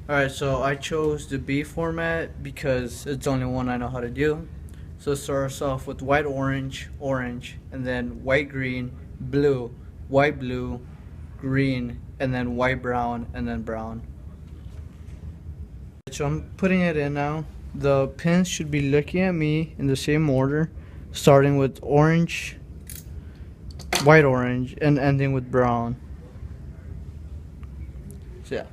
Alright, so I chose the B format because it's the only one I know how to do. So it starts off with white, orange, orange, and then white, green, blue, white, blue, green, and then white, brown, and then brown. So I'm putting it in now. The pins should be looking at me in the same order, starting with orange, white, orange, and ending with brown. So yeah.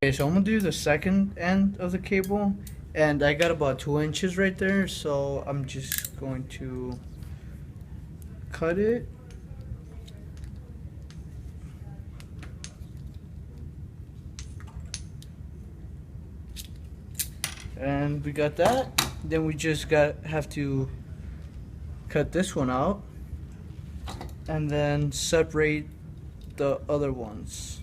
Okay, so I'm gonna do the second end of the cable, and I got about 2 inches right there, so I'm just going to cut it. And we got that. Then we just have to cut this one out and then separate the other ones.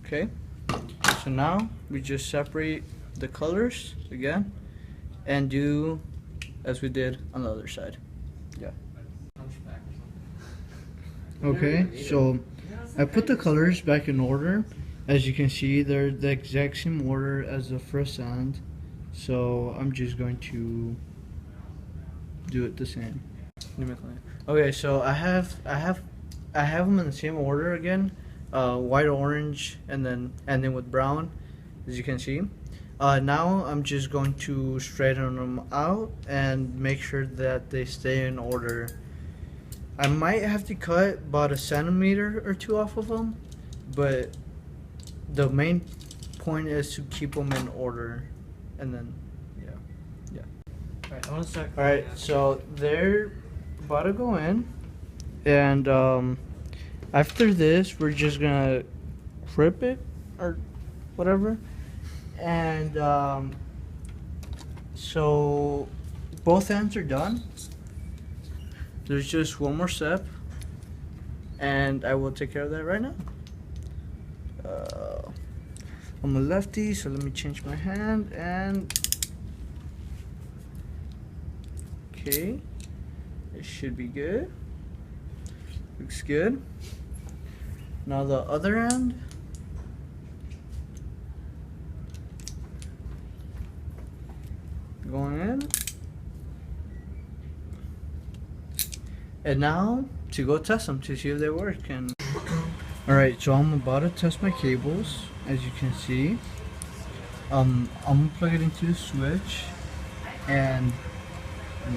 Okay, so now we just separate the colors again and do as we did on the other side. Yeah. Okay, so I put the colors back in order. As you can see, they're the exact same order as the first end, so I'm just going to do it the same. Okay, so I have them in the same order again, white, orange, and then ending with brown, as you can see. Now I'm just going to straighten them out and make sure that they stay in order. I might have to cut about 1 centimeter or 2 off of them, but the main point is to keep them in order, and then yeah. Alright, I want to start. Alright, so they're about to go in, and after this we're just gonna clip it or whatever, and so both ends are done. There's just one more step, and I will take care of that right now. I'm a lefty, so let me change my hand, and okay, it should be good. Looks good. Now the other end. Going in. And now to go test them to see if they work. And alright, so I'm about to test my cables, as you can see. I'm gonna plug it into the switch, and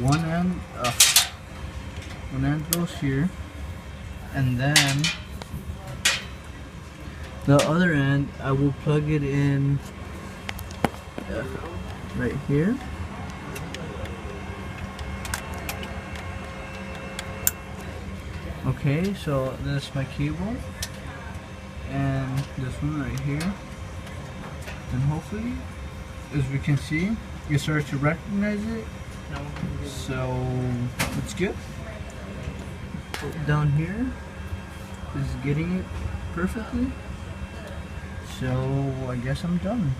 one end goes here, and then the other end I will plug it in right here. Okay, so this is my cable, and this one right here, and hopefully, as we can see, you start to recognize it. So it's good. Down here is getting it perfectly. So I guess I'm done.